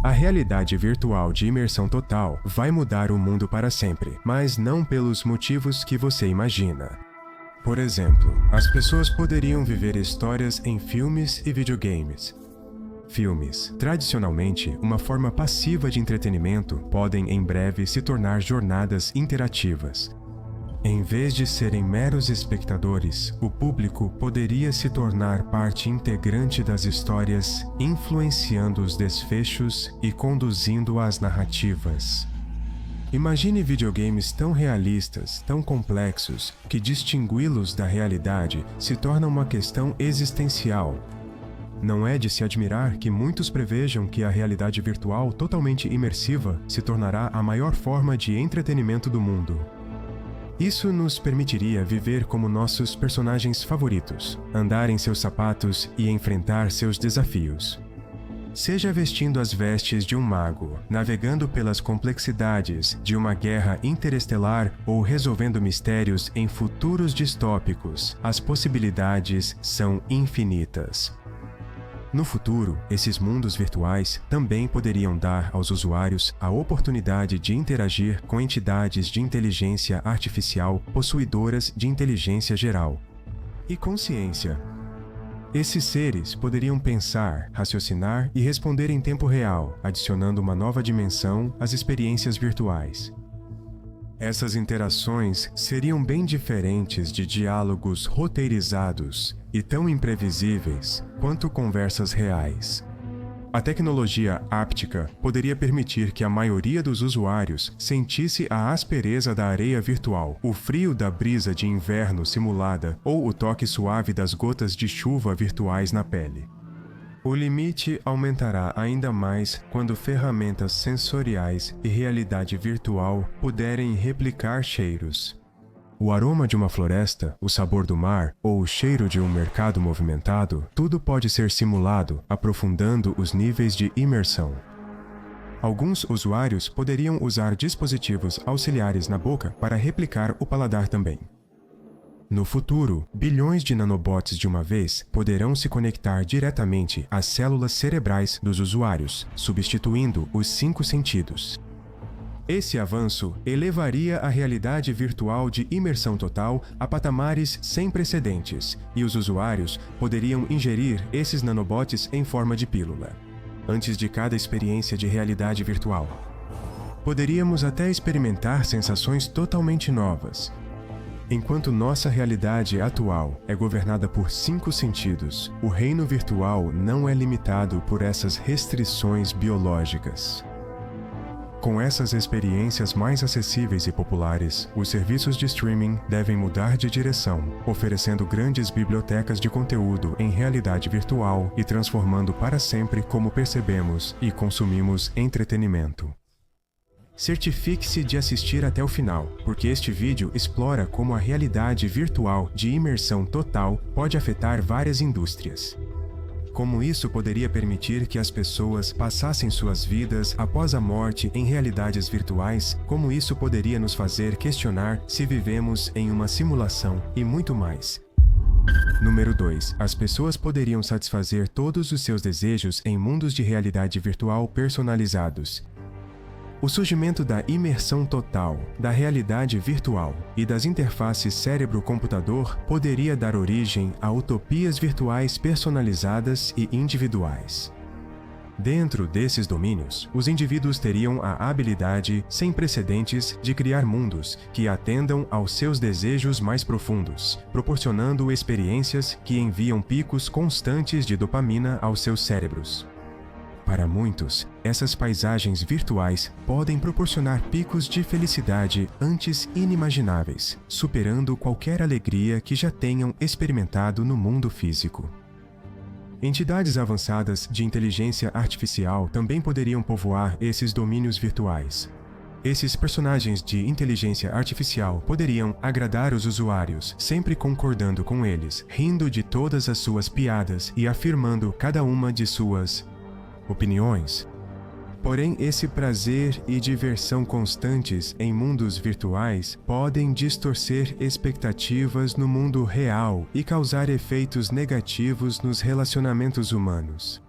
A realidade virtual de imersão total vai mudar o mundo para sempre, mas não pelos motivos que você imagina. Por exemplo, as pessoas poderiam viver histórias em filmes e videogames. Filmes, tradicionalmente uma forma passiva de entretenimento, podem em breve se tornar jornadas interativas. Em vez de serem meros espectadores, o público poderia se tornar parte integrante das histórias, influenciando os desfechos e conduzindo as narrativas. Imagine videogames tão realistas, tão complexos, que distingui-los da realidade se torna uma questão existencial. Não é de se admirar que muitos prevejam que a realidade virtual totalmente imersiva se tornará a maior forma de entretenimento do mundo. Isso nos permitiria viver como nossos personagens favoritos, andar em seus sapatos e enfrentar seus desafios. Seja vestindo as vestes de um mago, navegando pelas complexidades de uma guerra interestelar ou resolvendo mistérios em futuros distópicos, as possibilidades são infinitas. No futuro, esses mundos virtuais também poderiam dar aos usuários a oportunidade de interagir com entidades de inteligência artificial possuidoras de inteligência geral e consciência. Esses seres poderiam pensar, raciocinar e responder em tempo real, adicionando uma nova dimensão às experiências virtuais. Essas interações seriam bem diferentes de diálogos roteirizados e tão imprevisíveis quanto conversas reais. A tecnologia áptica poderia permitir que a maioria dos usuários sentisse a aspereza da areia virtual, o frio da brisa de inverno simulada ou o toque suave das gotas de chuva virtuais na pele. O limite aumentará ainda mais quando ferramentas sensoriais e realidade virtual puderem replicar cheiros. O aroma de uma floresta, o sabor do mar ou o cheiro de um mercado movimentado, tudo pode ser simulado, aprofundando os níveis de imersão. Alguns usuários poderiam usar dispositivos auxiliares na boca para replicar o paladar também. No futuro, bilhões de nanobots de uma vez poderão se conectar diretamente às células cerebrais dos usuários, substituindo os 5 sentidos. Esse avanço elevaria a realidade virtual de imersão total a patamares sem precedentes, e os usuários poderiam ingerir esses nanobots em forma de pílula, antes de cada experiência de realidade virtual. Poderíamos até experimentar sensações totalmente novas. Enquanto nossa realidade atual é governada por 5 sentidos, o reino virtual não é limitado por essas restrições biológicas. Com essas experiências mais acessíveis e populares, os serviços de streaming devem mudar de direção, oferecendo grandes bibliotecas de conteúdo em realidade virtual e transformando para sempre como percebemos e consumimos entretenimento. Certifique-se de assistir até o final, porque este vídeo explora como a realidade virtual de imersão total pode afetar várias indústrias. Como isso poderia permitir que as pessoas passassem suas vidas após a morte em realidades virtuais, como isso poderia nos fazer questionar se vivemos em uma simulação e muito mais. Número 2. As pessoas poderiam satisfazer todos os seus desejos em mundos de realidade virtual personalizados. O surgimento da imersão total, da realidade virtual e das interfaces cérebro-computador poderia dar origem a utopias virtuais personalizadas e individuais. Dentro desses domínios, os indivíduos teriam a habilidade sem precedentes de criar mundos que atendam aos seus desejos mais profundos, proporcionando experiências que enviam picos constantes de dopamina aos seus cérebros. Para muitos, essas paisagens virtuais podem proporcionar picos de felicidade antes inimagináveis, superando qualquer alegria que já tenham experimentado no mundo físico. Entidades avançadas de inteligência artificial também poderiam povoar esses domínios virtuais. Esses personagens de inteligência artificial poderiam agradar os usuários, sempre concordando com eles, rindo de todas as suas piadas e afirmando cada uma de suas opiniões. Porém, esse prazer e diversão constantes em mundos virtuais podem distorcer expectativas no mundo real e causar efeitos negativos nos relacionamentos humanos.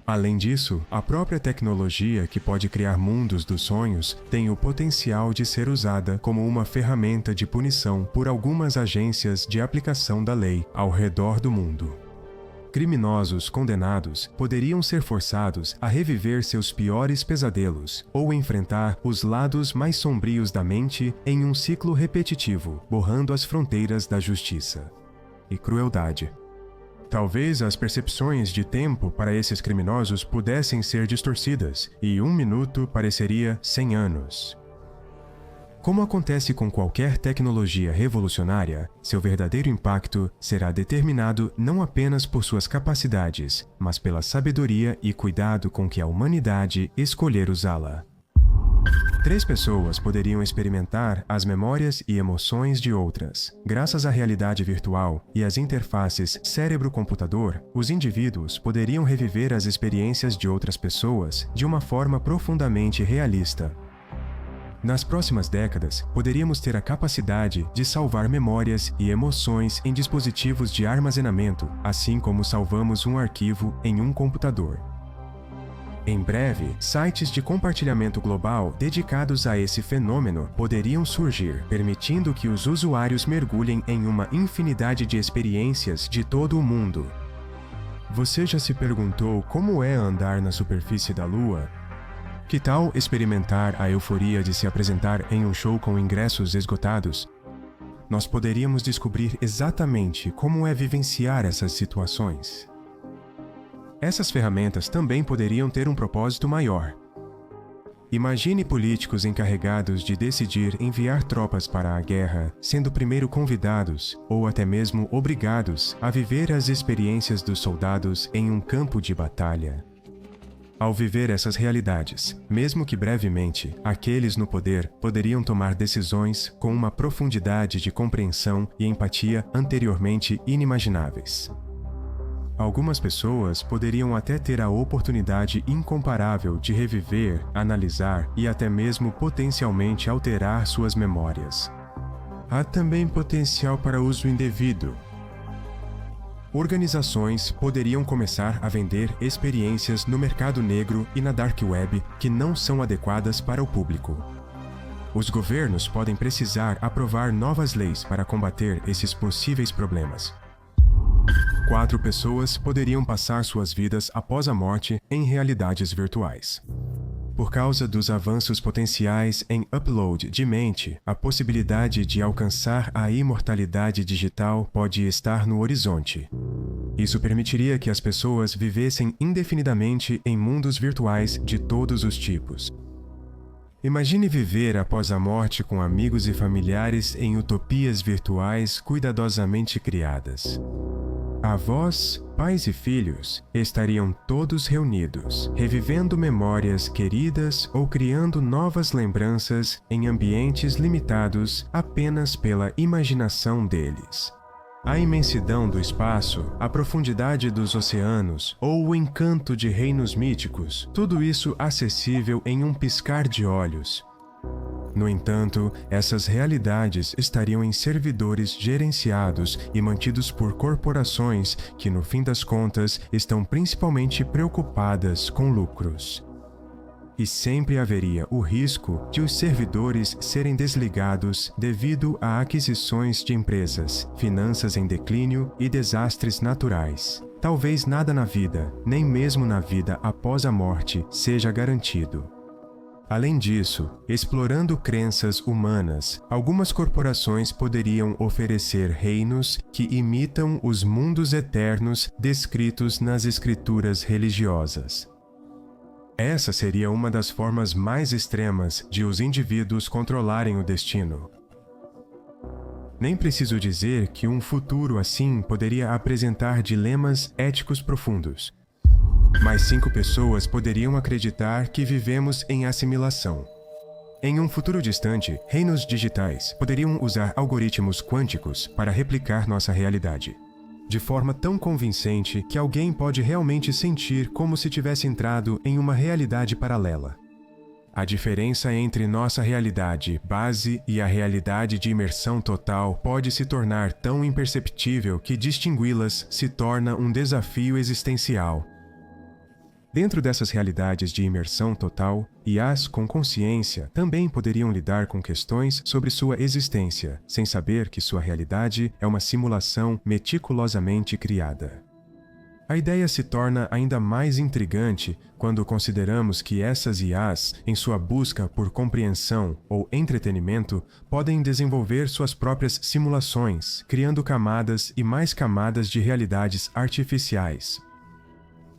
Além disso, a própria tecnologia que pode criar mundos dos sonhos tem o potencial de ser usada como uma ferramenta de punição por algumas agências de aplicação da lei ao redor do mundo. Criminosos condenados poderiam ser forçados a reviver seus piores pesadelos ou enfrentar os lados mais sombrios da mente em um ciclo repetitivo, borrando as fronteiras da justiça e crueldade. Talvez as percepções de tempo para esses criminosos pudessem ser distorcidas e 1 minuto pareceria 100 anos. Como acontece com qualquer tecnologia revolucionária, seu verdadeiro impacto será determinado não apenas por suas capacidades, mas pela sabedoria e cuidado com que a humanidade escolher usá-la. 3 pessoas poderiam experimentar as memórias e emoções de outras. Graças à realidade virtual e às interfaces cérebro-computador, os indivíduos poderiam reviver as experiências de outras pessoas de uma forma profundamente realista. Nas próximas décadas, poderíamos ter a capacidade de salvar memórias e emoções em dispositivos de armazenamento, assim como salvamos um arquivo em um computador. Em breve, sites de compartilhamento global dedicados a esse fenômeno poderiam surgir, permitindo que os usuários mergulhem em uma infinidade de experiências de todo o mundo. Você já se perguntou como é andar na superfície da Lua? Que tal experimentar a euforia de se apresentar em um show com ingressos esgotados? Nós poderíamos descobrir exatamente como é vivenciar essas situações. Essas ferramentas também poderiam ter um propósito maior. Imagine políticos encarregados de decidir enviar tropas para a guerra, sendo primeiro convidados, ou até mesmo obrigados, a viver as experiências dos soldados em um campo de batalha. Ao viver essas realidades, mesmo que brevemente, aqueles no poder poderiam tomar decisões com uma profundidade de compreensão e empatia anteriormente inimagináveis. Algumas pessoas poderiam até ter a oportunidade incomparável de reviver, analisar e até mesmo potencialmente alterar suas memórias. Há também potencial para uso indevido. Organizações poderiam começar a vender experiências no mercado negro e na dark web que não são adequadas para o público. Os governos podem precisar aprovar novas leis para combater esses possíveis problemas. 4 pessoas poderiam passar suas vidas após a morte em realidades virtuais. Por causa dos avanços potenciais em upload de mente, a possibilidade de alcançar a imortalidade digital pode estar no horizonte. Isso permitiria que as pessoas vivessem indefinidamente em mundos virtuais de todos os tipos. Imagine viver após a morte com amigos e familiares em utopias virtuais cuidadosamente criadas. Avós, pais e filhos estariam todos reunidos, revivendo memórias queridas ou criando novas lembranças em ambientes limitados apenas pela imaginação deles. A imensidão do espaço, a profundidade dos oceanos ou o encanto de reinos míticos, tudo isso acessível em um piscar de olhos. No entanto, essas realidades estariam em servidores gerenciados e mantidos por corporações que, no fim das contas, estão principalmente preocupadas com lucros. E sempre haveria o risco de os servidores serem desligados devido a aquisições de empresas, finanças em declínio e desastres naturais. Talvez nada na vida, nem mesmo na vida após a morte, seja garantido. Além disso, explorando crenças humanas, algumas corporações poderiam oferecer reinos que imitam os mundos eternos descritos nas escrituras religiosas. Essa seria uma das formas mais extremas de os indivíduos controlarem o destino. Nem preciso dizer que um futuro assim poderia apresentar dilemas éticos profundos. Mais 5 pessoas poderiam acreditar que vivemos em assimilação. Em um futuro distante, reinos digitais poderiam usar algoritmos quânticos para replicar nossa realidade, de forma tão convincente que alguém pode realmente sentir como se tivesse entrado em uma realidade paralela. A diferença entre nossa realidade base e a realidade de imersão total pode se tornar tão imperceptível que distingui-las se torna um desafio existencial. Dentro dessas realidades de imersão total, IAs com consciência também poderiam lidar com questões sobre sua existência, sem saber que sua realidade é uma simulação meticulosamente criada. A ideia se torna ainda mais intrigante quando consideramos que essas IAs, em sua busca por compreensão ou entretenimento, podem desenvolver suas próprias simulações, criando camadas e mais camadas de realidades artificiais.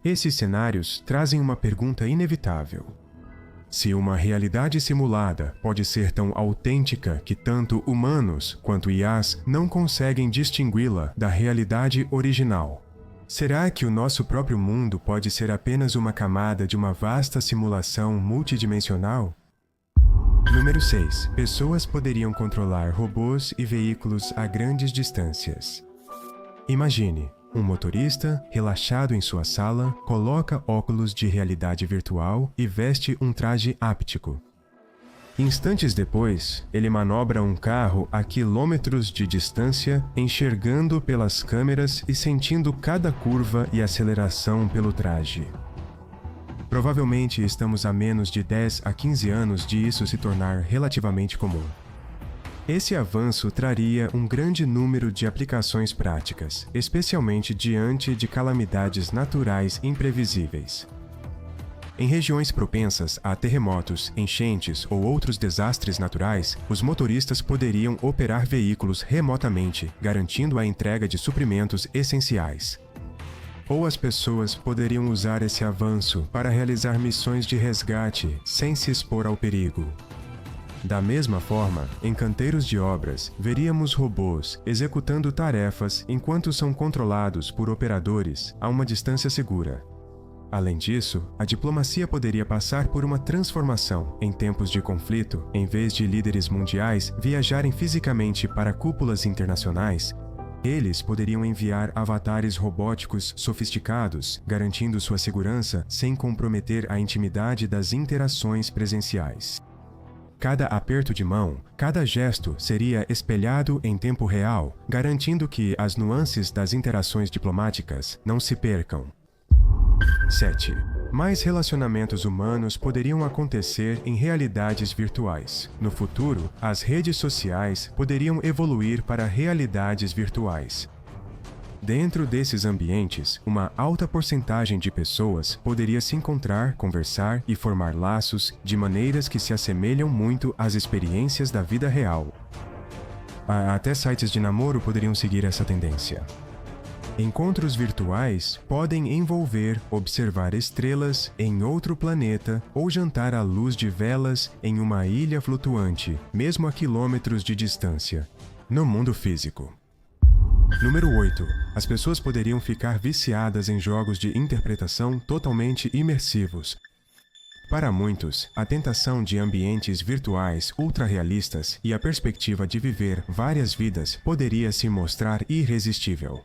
Esses cenários trazem uma pergunta inevitável. Se uma realidade simulada pode ser tão autêntica que tanto humanos quanto IAs não conseguem distingui-la da realidade original, será que o nosso próprio mundo pode ser apenas uma camada de uma vasta simulação multidimensional? Número 6. Pessoas poderiam controlar robôs e veículos a grandes distâncias. Imagine. Um motorista, relaxado em sua sala, coloca óculos de realidade virtual e veste um traje áptico. Instantes depois, ele manobra um carro a quilômetros de distância, enxergando pelas câmeras e sentindo cada curva e aceleração pelo traje. Provavelmente estamos a menos de 10 a 15 anos de isso se tornar relativamente comum. Esse avanço traria um grande número de aplicações práticas, especialmente diante de calamidades naturais imprevisíveis. Em regiões propensas a terremotos, enchentes ou outros desastres naturais, os motoristas poderiam operar veículos remotamente, garantindo a entrega de suprimentos essenciais. Ou as pessoas poderiam usar esse avanço para realizar missões de resgate sem se expor ao perigo. Da mesma forma, em canteiros de obras, veríamos robôs executando tarefas enquanto são controlados por operadores a uma distância segura. Além disso, a diplomacia poderia passar por uma transformação em tempos de conflito. Em vez de líderes mundiais viajarem fisicamente para cúpulas internacionais, eles poderiam enviar avatares robóticos sofisticados, garantindo sua segurança sem comprometer a intimidade das interações presenciais. Cada aperto de mão, cada gesto seria espelhado em tempo real, garantindo que as nuances das interações diplomáticas não se percam. 7. Mais relacionamentos humanos poderiam acontecer em realidades virtuais. No futuro, as redes sociais poderiam evoluir para realidades virtuais. Dentro desses ambientes, uma alta porcentagem de pessoas poderia se encontrar, conversar e formar laços de maneiras que se assemelham muito às experiências da vida real. Até sites de namoro poderiam seguir essa tendência. Encontros virtuais podem envolver observar estrelas em outro planeta ou jantar à luz de velas em uma ilha flutuante, mesmo a quilômetros de distância, no mundo físico. Número 8. As pessoas poderiam ficar viciadas em jogos de interpretação totalmente imersivos. Para muitos, a tentação de ambientes virtuais ultra-realistas e a perspectiva de viver várias vidas poderia se mostrar irresistível.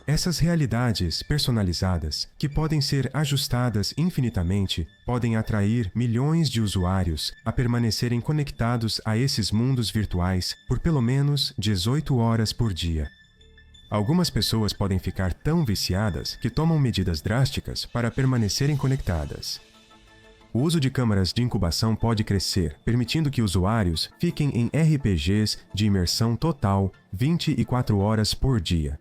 Essas realidades personalizadas, que podem ser ajustadas infinitamente, podem atrair milhões de usuários a permanecerem conectados a esses mundos virtuais por pelo menos 18 horas por dia. Algumas pessoas podem ficar tão viciadas que tomam medidas drásticas para permanecerem conectadas. O uso de câmaras de incubação pode crescer, permitindo que usuários fiquem em RPGs de imersão total 24 horas por dia.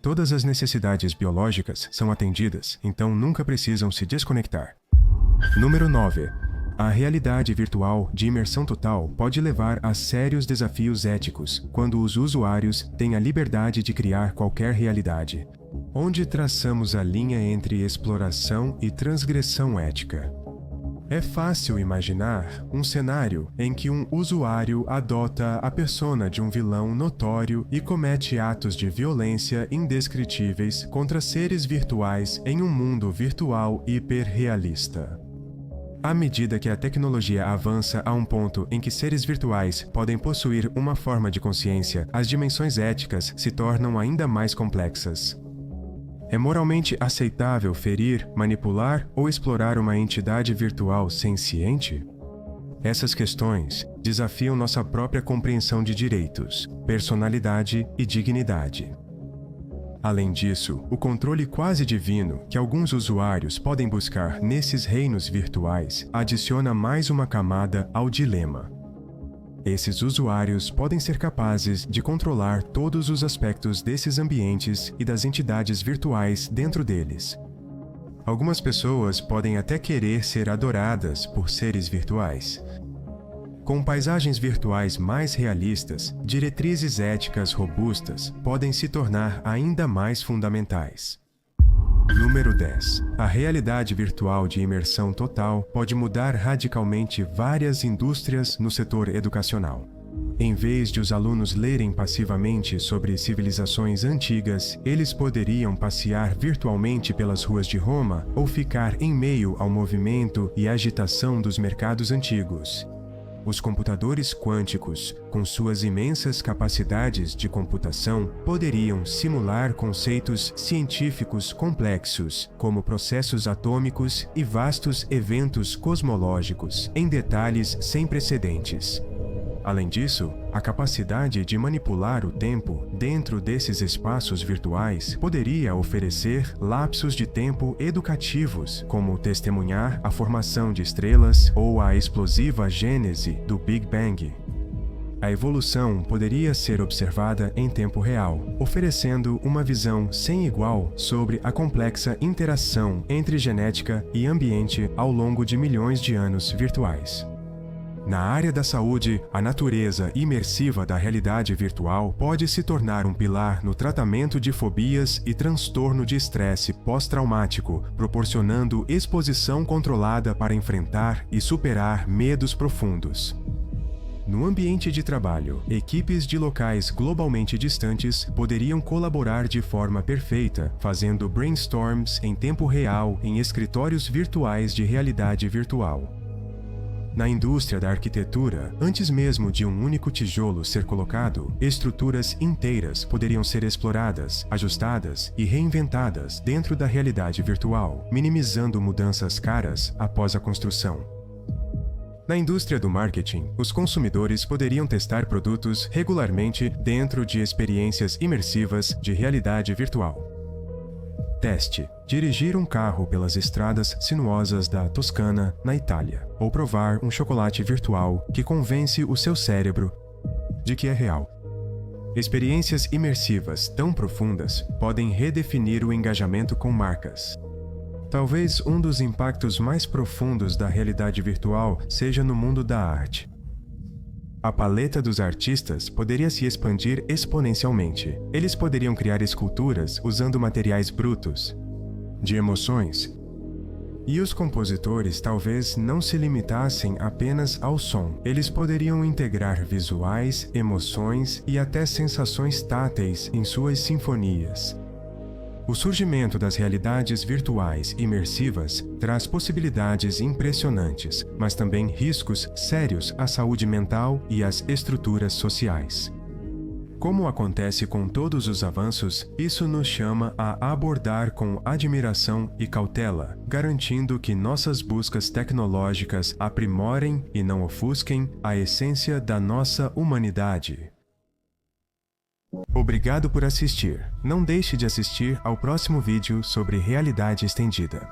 Todas as necessidades biológicas são atendidas, então nunca precisam se desconectar. Número 9. A realidade virtual de imersão total pode levar a sérios desafios éticos quando os usuários têm a liberdade de criar qualquer realidade. Onde traçamos a linha entre exploração e transgressão ética? É fácil imaginar um cenário em que um usuário adota a persona de um vilão notório e comete atos de violência indescritíveis contra seres virtuais em um mundo virtual hiperrealista. À medida que a tecnologia avança a um ponto em que seres virtuais podem possuir uma forma de consciência, as dimensões éticas se tornam ainda mais complexas. É moralmente aceitável ferir, manipular ou explorar uma entidade virtual senciente? Essas questões desafiam nossa própria compreensão de direitos, personalidade e dignidade. Além disso, o controle quase divino que alguns usuários podem buscar nesses reinos virtuais adiciona mais uma camada ao dilema. Esses usuários podem ser capazes de controlar todos os aspectos desses ambientes e das entidades virtuais dentro deles. Algumas pessoas podem até querer ser adoradas por seres virtuais. Com paisagens virtuais mais realistas, diretrizes éticas robustas podem se tornar ainda mais fundamentais. Número 10. A realidade virtual de imersão total pode mudar radicalmente várias indústrias no setor educacional. Em vez de os alunos lerem passivamente sobre civilizações antigas, eles poderiam passear virtualmente pelas ruas de Roma ou ficar em meio ao movimento e agitação dos mercados antigos. Os computadores quânticos, com suas imensas capacidades de computação, poderiam simular conceitos científicos complexos, como processos atômicos e vastos eventos cosmológicos, em detalhes sem precedentes. Além disso, a capacidade de manipular o tempo dentro desses espaços virtuais poderia oferecer lapsos de tempo educativos, como testemunhar a formação de estrelas ou a explosiva gênese do Big Bang. A evolução poderia ser observada em tempo real, oferecendo uma visão sem igual sobre a complexa interação entre genética e ambiente ao longo de milhões de anos virtuais. Na área da saúde, a natureza imersiva da realidade virtual pode se tornar um pilar no tratamento de fobias e transtorno de estresse pós-traumático, proporcionando exposição controlada para enfrentar e superar medos profundos. No ambiente de trabalho, equipes de locais globalmente distantes poderiam colaborar de forma perfeita, fazendo brainstorms em tempo real em escritórios virtuais de realidade virtual. Na indústria da arquitetura, antes mesmo de um único tijolo ser colocado, estruturas inteiras poderiam ser exploradas, ajustadas e reinventadas dentro da realidade virtual, minimizando mudanças caras após a construção. Na indústria do marketing, os consumidores poderiam testar produtos regularmente dentro de experiências imersivas de realidade virtual. Teste: dirigir um carro pelas estradas sinuosas da Toscana, na Itália, ou provar um chocolate virtual que convence o seu cérebro de que é real. Experiências imersivas tão profundas podem redefinir o engajamento com marcas. Talvez um dos impactos mais profundos da realidade virtual seja no mundo da arte. A paleta dos artistas poderia se expandir exponencialmente. Eles poderiam criar esculturas usando materiais brutos, de emoções. E os compositores talvez não se limitassem apenas ao som. Eles poderiam integrar visuais, emoções e até sensações táteis em suas sinfonias. O surgimento das realidades virtuais imersivas traz possibilidades impressionantes, mas também riscos sérios à saúde mental e às estruturas sociais. Como acontece com todos os avanços, isso nos chama a abordar com admiração e cautela, garantindo que nossas buscas tecnológicas aprimorem e não ofusquem a essência da nossa humanidade. Obrigado por assistir. Não deixe de assistir ao próximo vídeo sobre realidade estendida.